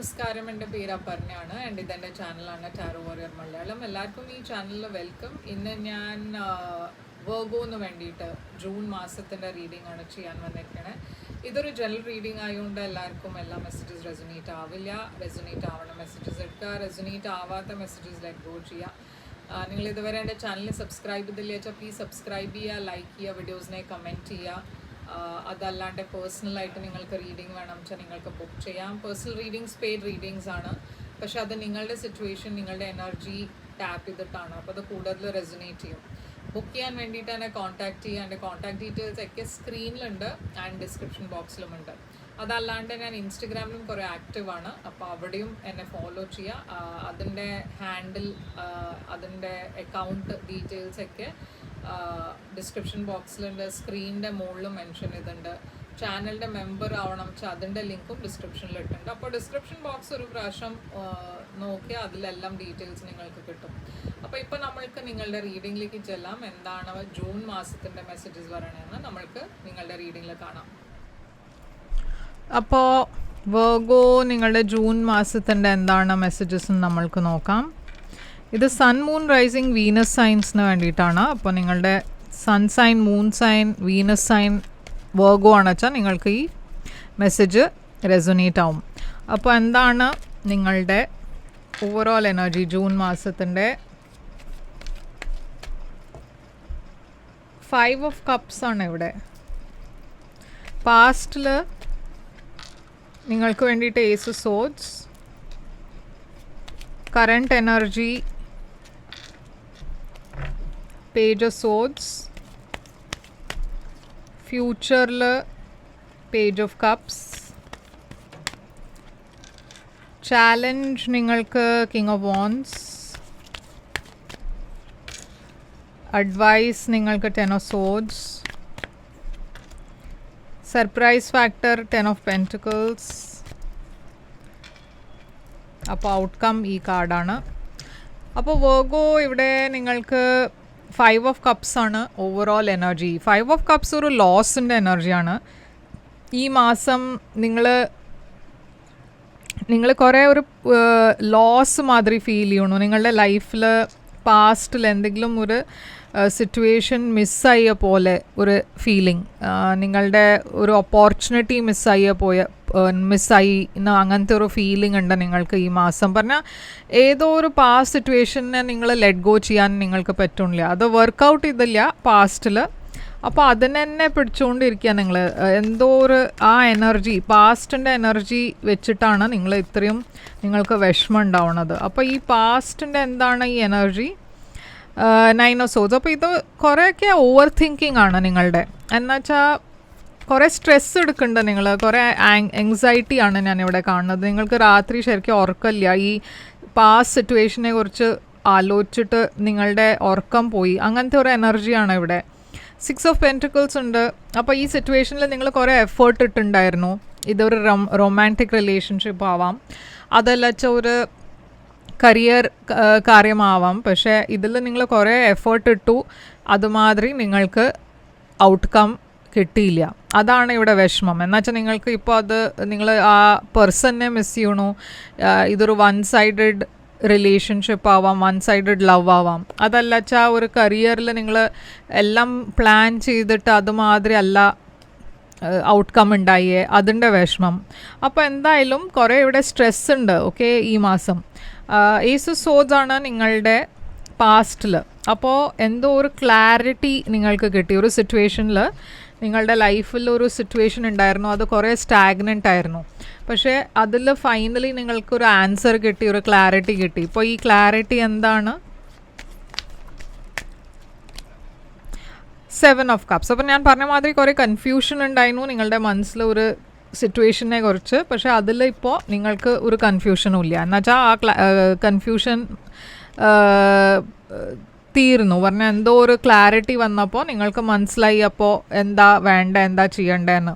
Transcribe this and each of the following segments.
നമസ്കാരം, എൻ്റെ പേര് അപർണയാണ് ആൻഡ് ഇതെൻ്റെ ചാനലാണ് ടാരോ വാരിയർ മലയാളം. എല്ലാവർക്കും ഈ ചാനലിൽ വെൽക്കം. ഇന്ന് ഞാൻ വർഗോന്ന് വേണ്ടിയിട്ട് ജൂൺ മാസത്തിൻ്റെ റീഡിംഗ് ആണ് ചെയ്യാൻ വന്നിരിക്കണേ. ഇതൊരു ജനറൽ റീഡിംഗ് ആയതുകൊണ്ട് എല്ലാവർക്കും എല്ലാ മെസ്സേജസ് റെസൊനേറ്റ് ആവില്ല. റെസൊനേറ്റ് ആവണ മെസ്സേജസ് എടുക്കുക, റെസൊനേറ്റ് ആവാത്ത മെസ്സേജസ് ലെറ്റ് ഗോ ചെയ്യുക. നിങ്ങൾ ഇതുവരെ എൻ്റെ ചാനൽ സബ്സ്ക്രൈബ് ചെയ്തില്ല വെച്ചാൽ പ്ലീസ് സബ്സ്ക്രൈബ് ചെയ്യുക, ലൈക്ക് ചെയ്യുക, വീഡിയോസിനെ കമൻറ്റ് ചെയ്യുക. അതല്ലാണ്ട് പേഴ്സണലായിട്ട് നിങ്ങൾക്ക് റീഡിംഗ് വേണം വെച്ചാൽ നിങ്ങൾക്ക് ബുക്ക് ചെയ്യാം. പേഴ്സണൽ റീഡിങ്സ് പെയ്ഡ് റീഡിങ്സ് ആണ്, പക്ഷെ അത് നിങ്ങളുടെ സിറ്റുവേഷൻ, നിങ്ങളുടെ എനർജി ടാപ്പ് ചെയ്തിട്ടാണ്. അപ്പോൾ അത് കൂടുതൽ റെസൊനേറ്റ് ചെയ്യും. ബുക്ക് ചെയ്യാൻ വേണ്ടിയിട്ട് എന്നെ കോൺടാക്റ്റ് ചെയ്യുക. എൻ്റെ കോൺടാക്ട് ഡീറ്റെയിൽസ് ഒക്കെ സ്ക്രീനിലുണ്ട് ആൻഡ് ഡിസ്ക്രിപ്ഷൻ ബോക്സിലുമുണ്ട്. അതല്ലാണ്ട് ഞാൻ ഇൻസ്റ്റഗ്രാമിലും കുറേ ആക്റ്റീവാണ്, അപ്പോൾ അവിടെയും എന്നെ ഫോളോ ചെയ്യുക. അതിൻ്റെ ഹാൻഡിൽ, അതിൻ്റെ അക്കൗണ്ട് ഡീറ്റെയിൽസൊക്കെ ഡിസ്ക്രിപ്ഷൻ ബോക്സിലുണ്ട്, സ്ക്രീനിൻ്റെ മുകളിലും മെൻഷൻ ചെയ്തിട്ടുണ്ട്. ചാനലിൻ്റെ മെമ്പർ ആവണം വെച്ചാൽ അതിൻ്റെ ലിങ്കും ഡിസ്ക്രിപ്ഷനിൽ ഇട്ടുണ്ട്. അപ്പോൾ ഡിസ്ക്രിപ്ഷൻ ബോക്സ് ഒരു പ്രാവശ്യം നോക്കിയാൽ അതിലെല്ലാം ഡീറ്റെയിൽസ് നിങ്ങൾക്ക് കിട്ടും. അപ്പോൾ ഇപ്പോൾ നമ്മൾക്ക് നിങ്ങളുടെ റീഡിങ്ങിലേക്ക് ചെല്ലാം. എന്താണ് ജൂൺ മാസത്തിൻ്റെ മെസ്സേജസ് പറയണമെന്ന് നമ്മൾക്ക് നിങ്ങളുടെ റീഡിങ്ങിൽ കാണാം. അപ്പോൾ വർഗോ നിങ്ങളുടെ ജൂൺ മാസത്തിൻ്റെ എന്താണ് മെസ്സേജസ് നമ്മൾക്ക് നോക്കാം. ഇത് സൺ മൂൺ റൈസിങ് വീനസ് സൈൻസിന് വേണ്ടിയിട്ടാണ്. അപ്പോൾ നിങ്ങളുടെ sun sign, moon sign, Venus sign Virgo ആണ് വെച്ചാൽ നിങ്ങൾക്ക് ഈ മെസ്സേജ് റെസൊനേറ്റ് ആവും. അപ്പോൾ എന്താണ് നിങ്ങളുടെ ഓവറോൾ എനർജി ജൂൺ മാസത്തിൻ്റെ? 5 ഓഫ് കപ്സ് ആണ് ഇവിടെ. പാസ്റ്റിൽ നിങ്ങൾക്ക് വേണ്ടിയിട്ട് ace of swords, current energy page of swords, ഫ്യൂച്ചറിൽ പേജ് ഓഫ് കപ്സ്, ചാലഞ്ച് നിങ്ങൾക്ക് കിങ് ഓഫ് വാൻഡ്സ്, അഡ്വൈസ് നിങ്ങൾക്ക് 10 of swords, surprise factor 10 of pentacles. അപ്പോൾ ഔട്ട്കം ഈ കാർഡാണ്. അപ്പോൾ വർഗോ ഇവിടെ നിങ്ങൾക്ക് 5 ഓഫ് കപ്സ് ആണ് ഓവറോൾ എനർജി. 5 ഓഫ് കപ്സ് ഒരു ലോസിൻ്റെ എനർജിയാണ്. ഈ മാസം നിങ്ങൾ കുറേ ഒരു ലോസ് മാതിരി ഫീൽ ചെയ്യണു. നിങ്ങളുടെ ലൈഫിൽ പാസ്റ്റിൽ എന്തെങ്കിലും ഒരു സിറ്റുവേഷൻ മിസ്സായ പോലെ ഒരു ഫീലിംഗ്, നിങ്ങളുടെ ഒരു ഓപ്പർച്യൂണിറ്റി മിസ്സായി അങ്ങനത്തെ ഒരു ഫീലിംഗ് ഉണ്ട് നിങ്ങൾക്ക് ഈ മാസം. പറഞ്ഞാൽ ഏതോ ഒരു പാസ്റ്റ് സിറ്റുവേഷനെ നിങ്ങൾ ലെറ്റ് ഗോ ചെയ്യാൻ നിങ്ങൾക്ക് പറ്റുന്നില്ല, അത് വർക്കൗട്ട് ചെയ്തില്ല പാസ്റ്റിൽ. അപ്പോൾ അതിനെ തന്നെ പിടിച്ചുകൊണ്ടിരിക്കുക നിങ്ങൾ. എന്തോ ഒരു ആ എനർജി, പാസ്റ്റിൻ്റെ എനർജി വെച്ചിട്ടാണ് നിങ്ങൾ ഇത്രയും നിങ്ങൾക്ക് വിഷമം ഉണ്ടാവുന്നത്. അപ്പോൾ ഈ പാസ്റ്റിൻ്റെ എന്താണ് ഈ എനർജി? 9 of swords. അപ്പോൾ ഇത് കുറേയൊക്കെ ഓവർ തിങ്കിങ് ആണ് നിങ്ങളുടെ. എന്നുവെച്ചാൽ കുറേ സ്ട്രെസ് എടുക്കുന്നുണ്ട് നിങ്ങൾ, കുറേ ആങ്സൈറ്റി ആണ് ഞാനിവിടെ കാണുന്നത്. നിങ്ങൾക്ക് രാത്രി ശരിക്കും ഉറക്കമില്ല. ഈ പാസ്റ്റ് സിറ്റുവേഷനെ കുറിച്ച് ആലോചിച്ചിട്ട് നിങ്ങളുടെ ഉറക്കം പോയി, അങ്ങനത്തെ ഒരു എനർജിയാണ് ഇവിടെ. 6 ഓഫ് പെൻറ്റിക്കിൾസ് ഉണ്ട്. അപ്പോൾ ഈ സിറ്റുവേഷനിൽ നിങ്ങൾ കുറേ എഫേർട്ട് ഇട്ടുണ്ടായിരുന്നു. ഇതൊരു റൊമാൻറ്റിക് റിലേഷൻഷിപ്പ് ആവാം, അതല്ല വെച്ചാൽ ഒരു കരിയർ കാര്യമാവാം. പക്ഷേ ഇതിൽ നിങ്ങൾ കുറേ എഫേർട്ട് ഇട്ടു, അതുമാതിരി നിങ്ങൾക്ക് ഔട്ട്കം കിട്ടിയില്ല. അതാണ് ഇവിടെ വിഷമം. എന്നുവെച്ചാൽ നിങ്ങൾക്ക് ഇപ്പോൾ അത് നിങ്ങൾ ആ പേഴ്സണിനെ മിസ് ചെയ്യണു. ഇതൊരു വൺ സൈഡഡ് റിലേഷൻഷിപ്പ് ആവാം, വൺ സൈഡഡ് ലവ് ആവാം. അതല്ല വെച്ചാൽ ഒരു കരിയറിൽ നിങ്ങൾ എല്ലാം പ്ലാൻ ചെയ്തിട്ട് അതുമാതിരി അല്ല ഔട്ട്കം ഉണ്ടായേ, അതിൻ്റെ വിഷമം. അപ്പോൾ എന്തായാലും കുറേ ഇവിടെ സ്ട്രെസ് ഉണ്ട്. ഓക്കെ, ഈ മാസം ഏസ് ഓഫ് സോഡ്സ് ആണ് നിങ്ങളുടെ പാസ്റ്റിൽ. അപ്പോൾ എന്തോ ഒരു ക്ലാരിറ്റി നിങ്ങൾക്ക് കിട്ടി. ഒരു സിറ്റുവേഷനിൽ നിങ്ങളുടെ ലൈഫിൽ ഒരു സിറ്റുവേഷൻ ഉണ്ടായിരുന്നു, അത് കുറേ സ്റ്റാഗ്നൻ്റ് ആയിരുന്നു. പക്ഷേ അതിൽ ഫൈനലി നിങ്ങൾക്കൊരു ആൻസർ കിട്ടി, ഒരു ക്ലാരിറ്റി കിട്ടി. ഇപ്പോൾ ഈ ക്ലാരിറ്റി എന്താണ്? 7 ഓഫ് കപ്സ്. അപ്പോൾ ഞാൻ പറഞ്ഞ മാതിരി കുറേ കൺഫ്യൂഷൻ ഉണ്ടായിരുന്നു നിങ്ങളുടെ മനസ്സിൽ ഒരു സിറ്റുവേഷനെ കുറിച്ച്. പക്ഷേ അതിൽ ഇപ്പോൾ നിങ്ങൾക്ക് ഒരു കൺഫ്യൂഷനും ഇല്ല. എന്നുവെച്ചാൽ ആ കൺഫ്യൂഷൻ തീർന്നു. പറഞ്ഞാൽ എന്തോ ഒരു ക്ലാരിറ്റി വന്നപ്പോൾ നിങ്ങൾക്ക് മനസ്സിലായി അപ്പോൾ എന്താ വേണ്ട, എന്താ ചെയ്യേണ്ടതെന്ന്.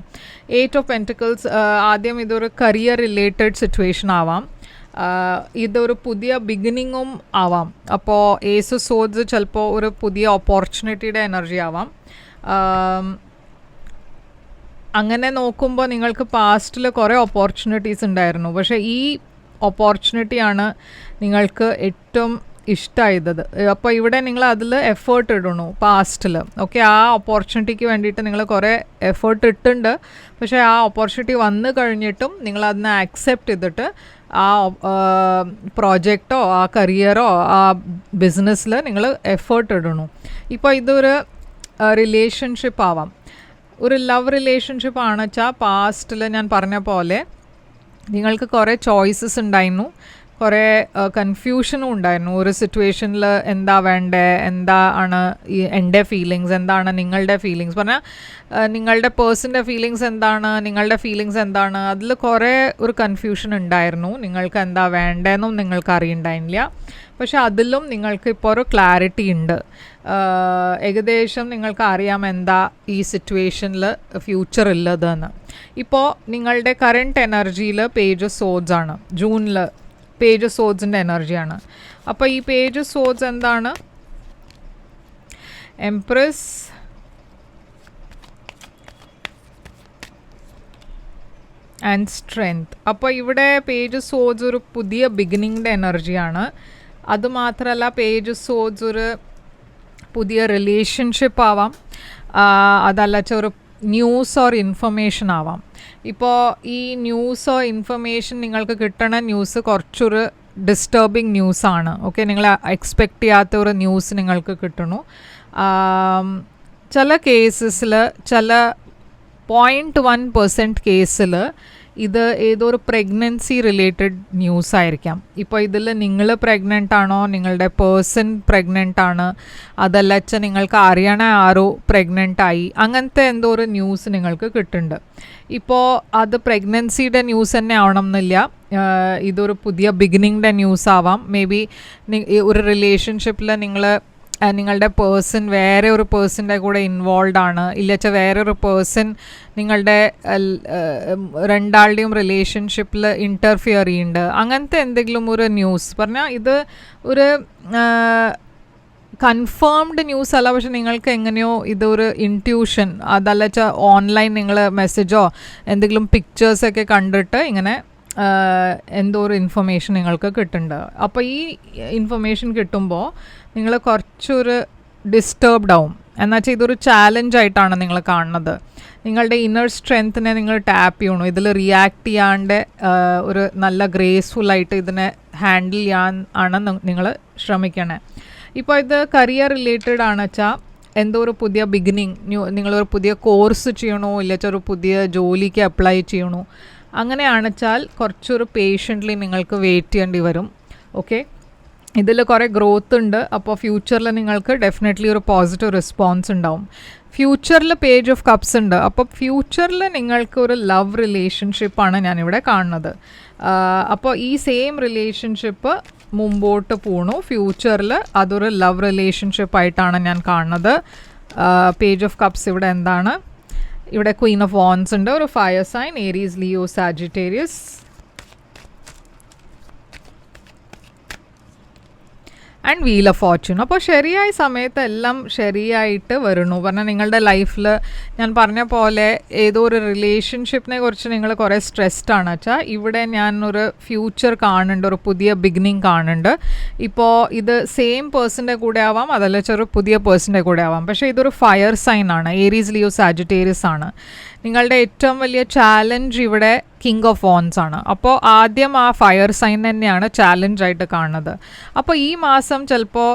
8 ഓഫ് പെൻറ്റിക്കിൾസ്. ആദ്യം ഇതൊരു കരിയർ റിലേറ്റഡ് സിറ്റുവേഷൻ ആവാം, ഇതൊരു പുതിയ ബിഗിനിങ്ങും ആവാം. അപ്പോൾ ഏസ് ഓഫ് സോഡ്സ് ചിലപ്പോൾ ഒരു പുതിയ ഓപ്പർച്യൂണിറ്റിയുടെ എനർജി ആവാം. അങ്ങനെ നോക്കുമ്പോൾ നിങ്ങൾക്ക് പാസ്റ്റിൽ കുറേ ഓപ്പർച്യൂണിറ്റീസ് ഉണ്ടായിരുന്നു. പക്ഷേ ഈ ഓപ്പർച്യൂണിറ്റിയാണ് നിങ്ങൾക്ക് ഏറ്റവും ഇഷ്ടമായത്. അപ്പോൾ ഇവിടെ നിങ്ങൾ അതിൽ എഫേർട്ട് ഇടണു പാസ്റ്റിൽ. ഓക്കെ, ആ ഓപ്പർച്യൂണിറ്റിക്ക് വേണ്ടിയിട്ട് നിങ്ങൾ കുറേ എഫേർട്ട് ഇട്ടുണ്ട്. പക്ഷേ ആ ഓപ്പർച്യൂണിറ്റി വന്നു കഴിഞ്ഞിട്ടും നിങ്ങൾ അതിനെ ആക്സെപ്റ്റ് ചെയ്തിട്ട് ആ പ്രോജക്റ്റോ ആ കരിയറോ ആ ബിസിനസ്സിൽ നിങ്ങൾ എഫേർട്ട് ഇടണു. ഇപ്പോൾ ഇതൊരു റിലേഷൻഷിപ്പ് ആവാം, ഒരു ലവ് റിലേഷൻഷിപ്പ് ആണെന്ന് വെച്ചാൽ പാസ്റ്റിൽ ഞാൻ പറഞ്ഞ പോലെ നിങ്ങൾക്ക് കുറേ ചോയ്സസ് ഉണ്ടായിരുന്നു, കുറേ കൺഫ്യൂഷനും ഉണ്ടായിരുന്നു. ഒരു സിറ്റുവേഷനിൽ എന്താ വേണ്ടേ, എന്താണ് എൻ്റെ ഫീലിങ്സ്, എന്താണ് നിങ്ങളുടെ ഫീലിങ്സ്, പറഞ്ഞാൽ നിങ്ങളുടെ പേഴ്സൻ്റെ ഫീലിങ്സ് എന്താണ്, നിങ്ങളുടെ ഫീലിങ്സ് എന്താണ്, അതിൽ കുറേ ഒരു കൺഫ്യൂഷൻ ഉണ്ടായിരുന്നു. നിങ്ങൾക്ക് എന്താ വേണ്ടതെന്നും നിങ്ങൾക്ക് അറിയണ്ടായില്ല. പക്ഷെ അതിലും നിങ്ങൾക്ക് ഇപ്പോൾ ഒരു ക്ലാരിറ്റി ഉണ്ട്. ഏകദേശം നിങ്ങൾക്ക് അറിയാം എന്താ ഈ സിറ്റുവേഷനിൽ ഫ്യൂച്ചർ ഉള്ളതെന്ന്. ഇപ്പോൾ നിങ്ങളുടെ കറണ്ട് എനർജിയിൽ പേജ് സോഡ്സ് ആണ്, ജൂണിൽ പേജ് സോഡ്സിൻ്റെ എനർജിയാണ്. അപ്പോൾ ഈ പേജ് സോഡ്സ് എന്താണ്? Empress, and strength. അപ്പോൾ ഇവിടെ പേജ് സോഡ്സ് ഒരു പുതിയ ബിഗിനിങ്ങിൻ്റെ എനർജിയാണ്. അതുമാത്രമല്ല പേജ് സോഡ്സ് ഒരു പുതിയ റിലേഷൻഷിപ്പ് ആവാം, അതല്ല ഒരു ന്യൂസ് ഓർ ഇൻഫർമേഷൻ ആവാം. ഇപ്പോൾ ഈ ന്യൂസോ ഇൻഫർമേഷൻ നിങ്ങൾക്ക് കിട്ടണ ന്യൂസ് കുറച്ചൊരു ഡിസ്റ്റർബിങ് ന്യൂസാണ്. ഓക്കെ, നിങ്ങൾ എക്സ്പെക്റ്റ് ചെയ്യാത്ത ഒരു ന്യൂസ് നിങ്ങൾക്ക് കിട്ടണു. ചില കേസസിൽ, ചില 0.1% കേസിൽ ഇത് ഏതോ ഒരു പ്രഗ്നൻസി റിലേറ്റഡ് ന്യൂസ് ആയിരിക്കാം. ഇപ്പോൾ ഇതിൽ നിങ്ങൾ പ്രഗ്നൻ്റ് ആണോ, നിങ്ങളുടെ പേഴ്സൺ പ്രഗ്നൻ്റ് ആണ്, അതല്ല വെച്ചാൽ നിങ്ങൾക്ക് അറിയണ ആരോ പ്രഗ്നൻ്റ് ആയി, അങ്ങനത്തെ എന്തോ ഒരു ന്യൂസ് നിങ്ങൾക്ക് കിട്ടുന്നുണ്ട്. ഇപ്പോൾ അത് പ്രഗ്നൻസിയുടെ ന്യൂസ് തന്നെ ആവണം എന്നില്ല, ഇതൊരു പുതിയ ബിഗിനിങ്ങിൻ്റെ ന്യൂസ് ആവാം. മേ ബി ഒരു റിലേഷൻഷിപ്പിൽ നിങ്ങളുടെ പേഴ്സൺ വേറെ ഒരു പേഴ്സൻ്റെ കൂടെ ഇൻവോൾവ് ആണ്, ഇല്ലച്ച വേറൊരു പേഴ്സൺ നിങ്ങളുടെ രണ്ടാളുടെയും റിലേഷൻഷിപ്പിൽ ഇൻ്റർഫിയർ ചെയ്യുന്നുണ്ട്, അങ്ങനത്തെ എന്തെങ്കിലും ഒരു ന്യൂസ്. പറഞ്ഞാൽ ഇത് ഒരു കൺഫേംഡ് ന്യൂസ് അല്ല, പക്ഷെ നിങ്ങൾക്ക് എങ്ങനെയോ ഇതൊരു ഇൻറ്റ്യൂഷൻ, അതല്ല വെച്ചാൽ ഓൺലൈൻ നിങ്ങൾ മെസ്സേജോ എന്തെങ്കിലും പിക്ചേഴ്സൊക്കെ കണ്ടിട്ട് ഇങ്ങനെ എന്തോ ഒരു ഇൻഫർമേഷൻ നിങ്ങൾക്ക് കിട്ടുന്നുണ്ട്. അപ്പോൾ ഈ ഇൻഫർമേഷൻ കിട്ടുമ്പോൾ നിങ്ങൾ കുറച്ചൊരു ഡിസ്റ്റർബ്ഡ് ആവും. എന്നുവെച്ചാൽ ഇതൊരു ചാലഞ്ചായിട്ടാണ് നിങ്ങൾ കാണുന്നത്. നിങ്ങളുടെ ഇന്നർ സ്ട്രെങ്ത്തിനെ നിങ്ങൾ ടാപ്പ് ചെയ്യണു. ഇതിൽ റിയാക്ട് ചെയ്യാണ്ട് ഒരു നല്ല ഗ്രേസ്ഫുള്ളായിട്ട് ഇതിനെ ഹാൻഡിൽ ചെയ്യാൻ ആണ് നിങ്ങൾ ശ്രമിക്കണേ. ഇപ്പോൾ ഇത് കരിയർ റിലേറ്റഡ് ആണ് വെച്ചാൽ എന്തോ ഒരു പുതിയ ബിഗിനിങ്, നിങ്ങളൊരു പുതിയ കോഴ്സ് ചെയ്യണോ, ഇല്ലച്ചാൽ ഒരു പുതിയ ജോലിക്ക് അപ്ലൈ ചെയ്യണോ, അങ്ങനെയാണെന്ന് വെച്ചാൽ കുറച്ചൊരു പേഷ്യൻ്റ്ലി നിങ്ങൾക്ക് വെയിറ്റ് ചെയ്യേണ്ടി വരും. ഓക്കെ, ഇതിൽ കുറേ ഗ്രോത്ത് ഉണ്ട്. അപ്പോൾ ഫ്യൂച്ചറിൽ നിങ്ങൾക്ക് ഡെഫിനറ്റ്ലി ഒരു പോസിറ്റീവ് റെസ്പോൺസ് ഉണ്ടാവും. ഫ്യൂച്ചറിൽ പേജ് ഓഫ് കപ്സ് ഉണ്ട്. അപ്പോൾ ഫ്യൂച്ചറിൽ നിങ്ങൾക്ക് ഒരു ലവ് റിലേഷൻഷിപ്പാണ് ഞാനിവിടെ കാണുന്നത്. അപ്പോൾ ഈ സെയിം റിലേഷൻഷിപ്പ് മുമ്പോട്ട് പോണു. ഫ്യൂച്ചറിൽ അതൊരു ലവ് റിലേഷൻഷിപ്പായിട്ടാണ് ഞാൻ കാണുന്നത്. പേജ് ഓഫ് കപ്സ് ഇവിടെ എന്താണ്? ഇവിടെ ക്വീൻ ഓഫ് വാൻസ് ഉണ്ട്, ഒരു fire sign, Aries, Leo, Sagittarius, and wheel of fortune. അപ്പോൾ ശരിയായ സമയത്ത് എല്ലാം ശരിയായിട്ട് വരണു. പറഞ്ഞാൽ നിങ്ങളുടെ ലൈഫിൽ ഞാൻ പറഞ്ഞ പോലെ ഏതോ ഒരു റിലേഷൻഷിപ്പിനെ കുറിച്ച് നിങ്ങൾ കുറേ സ്ട്രെസ്ഡ് ആണ് വെച്ചാൽ ഇവിടെ ഞാനൊരു ഫ്യൂച്ചർ കാണുന്നുണ്ട്, ഒരു പുതിയ ബിഗിനിങ് കാണുന്നുണ്ട്. ഇപ്പോൾ ഇത് സെയിം പേഴ്സൻ്റെ കൂടെ ആവാം, അതല്ല ഒരു പുതിയ പേഴ്സൻ്റെ കൂടെ ആവാം. പക്ഷേ ഇതൊരു ഫയർ സൈൻ ആണ്, ഏരീസ്, ലിയോ, സാജിറ്റേറിയസ് ആണ്. നിങ്ങളുടെ ഏറ്റവും വലിയ ചാലഞ്ച് ഇവിടെ കിങ് ഓഫ് വാൻസ് ആണ്. അപ്പോൾ ആദ്യം ആ ഫയർ സൈൻ തന്നെയാണ് ചാലഞ്ചായിട്ട് കാണുന്നത്. അപ്പോൾ ഈ മാസം ചിലപ്പോൾ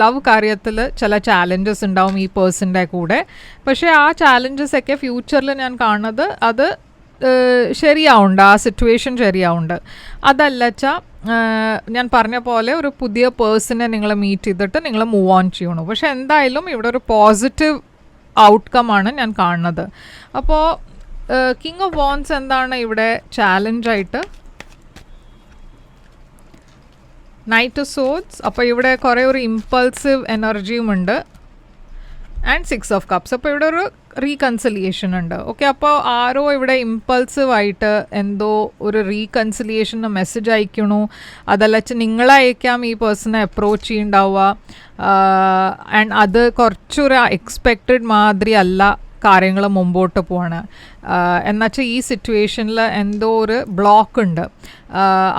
ലവ് കാര്യത്തിൽ ചില ചാലഞ്ചസ് ഉണ്ടാവും ഈ പേഴ്സൻ്റെ കൂടെ. പക്ഷേ ആ ചാലഞ്ചസ് ഒക്കെ ഫ്യൂച്ചറിൽ ഞാൻ കാണുന്നത് അത് ശരിയാവുണ്ട്, ആ സിറ്റുവേഷൻ ശരിയാവുണ്ട്. അതല്ല വെച്ചാൽ ഞാൻ പറഞ്ഞ പോലെ ഒരു പുതിയ പേഴ്സണെ നിങ്ങൾ മീറ്റ് ചെയ്തിട്ട് നിങ്ങൾ മൂവ് ഓൺ ചെയ്യണു. പക്ഷേ എന്തായാലും ഇവിടെ ഒരു പോസിറ്റീവ് ഔട്ട്കം ആണ് ഞാൻ കാണുന്നത്. അപ്പോൾ കിങ് ഓഫ് വാൻസ് എന്താണ് ഇവിടെ ചാലഞ്ചായിട്ട്? Knight of swords. അപ്പോൾ ഇവിടെ കുറേ ഒരു ഇമ്പൾസീവ് എനർജിയും ഉണ്ട്. And 6 of cups. അപ്പോൾ ഇവിടെ ഒരു റീകൺസിലിയേഷൻ ഉണ്ട്. ഓക്കെ, അപ്പോൾ ആരോ ഇവിടെ ഇമ്പൾസീവായിട്ട് എന്തോ ഒരു റീകൺസിലിയേഷന് മെസ്സേജ് അയക്കണു. അതല്ല നിങ്ങളയക്കാം ഈ പേഴ്സണെ അപ്രോച്ച് ചെയ്യുന്നുണ്ടാവുക. ആൻഡ് അത് കുറച്ചൊരു എക്സ്പെക്റ്റഡ് മാതിരി അല്ല കാര്യങ്ങൾ മുമ്പോട്ട് പോവാണ്. എന്നുവെച്ചാൽ ഈ സിറ്റുവേഷനിൽ എന്തോ ഒരു ബ്ലോക്ക് ഉണ്ട്.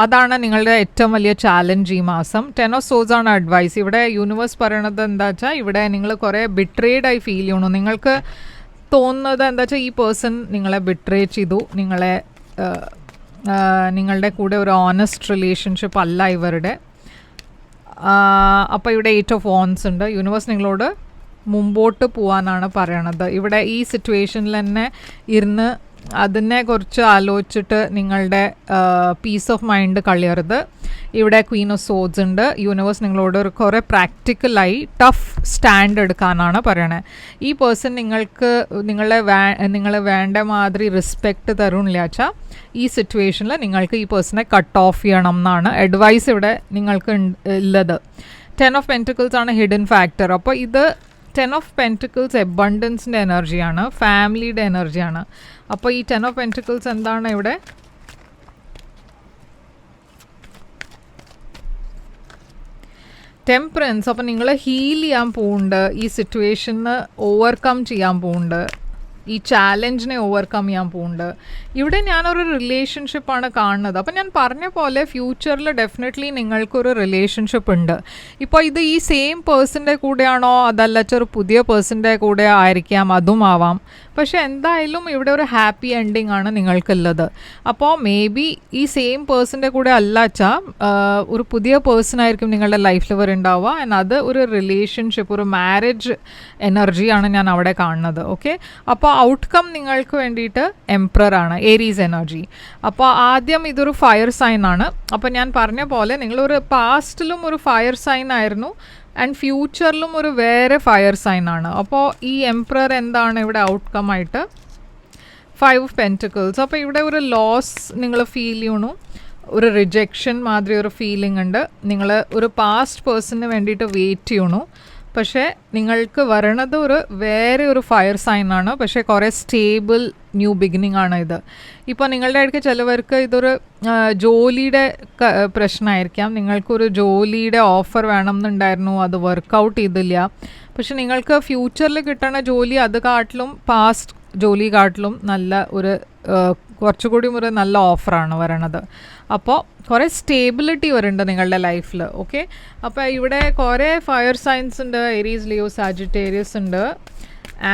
അതാണ് നിങ്ങളുടെ ഏറ്റവും വലിയ ചാലഞ്ച് ഈ മാസം. 10 of Swords ആണ് അഡ്വൈസ്. ഇവിടെ യൂണിവേഴ്സ് പറയണത് എന്താ വെച്ചാൽ, ഇവിടെ നിങ്ങൾ കുറേ ബിട്രേഡായി ഫീൽ ചെയ്യണു. നിങ്ങൾക്ക് തോന്നുന്നത് എന്താ വെച്ചാൽ ഈ പേഴ്സൺ നിങ്ങളെ ബിട്രേ ചെയ്തു, നിങ്ങളുടെ കൂടെ ഒരു ഓണസ്റ്റ് റിലേഷൻഷിപ്പ് അല്ല ഇവരുടെ. അപ്പോൾ ഇവിടെ 8 of Wands ഉണ്ട്. യൂണിവേഴ്സ് നിങ്ങളോട് മുമ്പോട്ട് പോകാനാണ് പറയണത്. ഇവിടെ ഈ സിറ്റുവേഷനിൽ തന്നെ ഇരുന്ന് അതിനെക്കുറിച്ച് ആലോചിച്ചിട്ട് നിങ്ങളുടെ പീസ് ഓഫ് മൈൻഡ് കളയരുത്. ഇവിടെ Queen of Swords ഉണ്ട്. യൂണിവേഴ്സ് നിങ്ങളോട് ഒരു കുറേ പ്രാക്ടിക്കലായി ടഫ് സ്റ്റാൻഡ് എടുക്കാനാണ് പറയണത്. ഈ പേഴ്സൺ നിങ്ങളെ വേണ്ട മാതിരി റെസ്പെക്റ്റ് തരുന്നില്ല വെച്ചാൽ ഈ സിറ്റുവേഷനിൽ നിങ്ങൾക്ക് ഈ പേഴ്സണെ കട്ട് ഓഫ് ചെയ്യണം എന്നാണ് അഡ്വൈസ് ഇവിടെ നിങ്ങൾക്ക് ഉള്ളത്. 10 of Pentacles ആണ് ഹിഡൻ ഫാക്ടർ. അപ്പോൾ ഇത് 10 of Pentacles എബണ്ടൻസിൻ്റെ എനർജിയാണ്, ഫാമിലിയുടെ എനർജിയാണ്. അപ്പോൾ ഈ 10 of Pentacles എന്താണ് ഇവിടെ? ടെമ്പറൻസ്. അപ്പോൾ നിങ്ങൾ ഹീൽ ചെയ്യാൻ പോകുന്നുണ്ട്, ഈ സിറ്റുവേഷന് ഓവർകം ചെയ്യാൻ പോകുന്നുണ്ട്, ഈ ചാലഞ്ചിനെ ഓവർകം ചെയ്യാൻ പോകുന്നുണ്ട്. ഇവിടെ ഞാനൊരു റിലേഷൻഷിപ്പാണ് കാണുന്നത്. അപ്പം ഞാൻ പറഞ്ഞ പോലെ ഫ്യൂച്ചറിൽ ഡെഫിനറ്റ്ലി നിങ്ങൾക്കൊരു റിലേഷൻഷിപ്പ് ഉണ്ട്. ഇപ്പോൾ ഇത് ഈ സെയിം പേഴ്സൻ്റെ കൂടെയാണോ അതല്ല ഒരു പുതിയ പേഴ്സൻ്റെ കൂടെ ആയിരിക്കാം, അതും ആവാം. പക്ഷേ എന്തായാലും ഇവിടെ ഒരു ഹാപ്പി എൻഡിങ് ആണ് നിങ്ങൾക്കുള്ളത്. അപ്പോൾ മേ ബി ഈ സെയിം പേഴ്സൻ്റെ കൂടെ അല്ല വെച്ചാൽ ഒരു പുതിയ പേഴ്സൺ ആയിരിക്കും നിങ്ങളുടെ ലൈഫിൽ വരുന്നുണ്ടാവുക. ആൻഡ് അത് ഒരു റിലേഷൻഷിപ്പ്, ഒരു മാരേജ് എനർജിയാണ് ഞാൻ അവിടെ കാണുന്നത്. ഓക്കെ, അപ്പോൾ ഔട്ട്കം നിങ്ങൾക്ക് വേണ്ടിയിട്ട് എംപ്രർ ആണ്, ഏരീസ് എനർജി. അപ്പോൾ ആദ്യം ഇതൊരു ഫയർ സൈൻ ആണ്. അപ്പോൾ ഞാൻ പറഞ്ഞ പോലെ നിങ്ങളൊരു പാസ്റ്റിലും ഒരു ഫയർ സൈൻ ആയിരുന്നു ആൻഡ് ഫ്യൂച്ചറിലും ഒരു വേറെ ഫയർ സൈൻ ആണ്. അപ്പോൾ ഈ എംപ്രർ എന്താണ് ഇവിടെ ഔട്ട്കം ആയിട്ട്? 5 of Pentacles. അപ്പോൾ ഇവിടെ ഒരു ലോസ് നിങ്ങൾ ഫീൽ ചെയ്യണു, ഒരു റിജക്ഷൻ മാതിരി ഒരു ഫീലിംഗ് ഉണ്ട്. നിങ്ങൾ ഒരു പാസ്റ്റ് പേഴ്സണിന് വേണ്ടിയിട്ട് വെയിറ്റ് ചെയ്യണു. പക്ഷേ നിങ്ങൾക്ക് വരണത് വേറെ ഒരു ഫയർ സൈൻ ആണ്. പക്ഷേ കുറേ സ്റ്റേബിൾ ന്യൂ ബിഗിനിങ് ആണ് ഇത്. ഇപ്പോൾ നിങ്ങളുടെ ഇടയ്ക്ക് ചിലവർക്ക് ഇതൊരു ജോലിയുടെ പ്രശ്നമായിരിക്കാം. നിങ്ങൾക്കൊരു ജോലിയുടെ ഓഫർ വേണമെന്നുണ്ടായിരുന്നു, അത് വർക്കൗട്ട് ചെയ്തില്ല. പക്ഷെ നിങ്ങൾക്ക് ഫ്യൂച്ചറിൽ കിട്ടണ ജോലി അത് കാട്ടിലും പാസ്റ്റ് ജോലി കാട്ടിലും നല്ല കുറച്ചുകൂടി ഒരു നല്ല ഓഫറാണ് വരണത്. അപ്പോൾ കുറേ സ്റ്റേബിലിറ്റി വരുന്നുണ്ട് നിങ്ങളുടെ ലൈഫിൽ. ഓക്കെ, അപ്പോൾ ഇവിടെ കുറേ ഫയർ സൈൻസ് ഉണ്ട്. ഏരീസ്, ലിയോ, സാജിറ്റേറിയസ് ഉണ്ട്.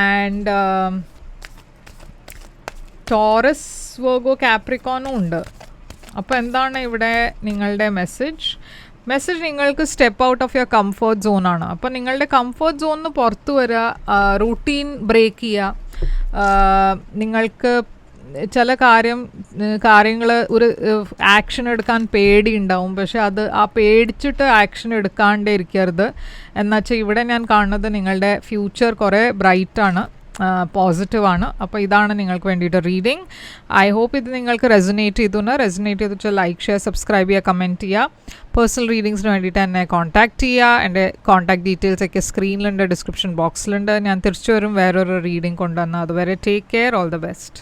ആൻഡ് ടോറസ്, വെർഗോ, കാപ്രിക്കോണും ഉണ്ട്. അപ്പോൾ എന്താണ് ഇവിടെ നിങ്ങളുടെ മെസ്സേജ്? നിങ്ങൾക്ക് step out of your comfort സോണാണ്. അപ്പോൾ നിങ്ങളുടെ കംഫർട്ട് സോണിന് പുറത്ത് വരിക, റൂട്ടീൻ ബ്രേക്ക് ചെയ്യുക. നിങ്ങൾക്ക് ചില കാര്യങ്ങൾ ഒരു ആക്ഷൻ എടുക്കാൻ പേടിയുണ്ടാവും. പക്ഷെ ആ പേടിച്ചിട്ട് ആക്ഷൻ എടുക്കാണ്ടേ ഇരിക്കരുത്. എന്നുവെച്ചാൽ ഇവിടെ ഞാൻ കാണുന്നത് നിങ്ങളുടെ ഫ്യൂച്ചർ കുറേ ബ്രൈറ്റാണ്, പോസിറ്റീവാണ്. അപ്പോൾ ഇതാണ് നിങ്ങൾക്ക് വേണ്ടിയിട്ട് റീഡിങ്. ഐ ഹോപ്പ് ഇത് നിങ്ങൾക്ക് റെസൊനേറ്റ് ചെയ്തിട്ട് ലൈക്ക്, ഷെയർ, സബ്സ്ക്രൈബ് ചെയ്യുക, കമൻറ്റ് ചെയ്യുക. പേഴ്സണൽ റീഡിങ്സിന് വേണ്ടിയിട്ട് എന്നെ കോൺടാക്റ്റ് ചെയ്യുക. എൻ്റെ കോൺടാക്ട് ഡീറ്റെയിൽസൊക്കെ സ്ക്രീനിലുണ്ട്, ഡിസ്ക്രിപ്ഷൻ ബോക്സിലുണ്ട്. ഞാൻ തിരിച്ചു വരും വേറൊരു റീഡിങ് കൊണ്ടുവന്ന്. അതുവരെ take care, all the best.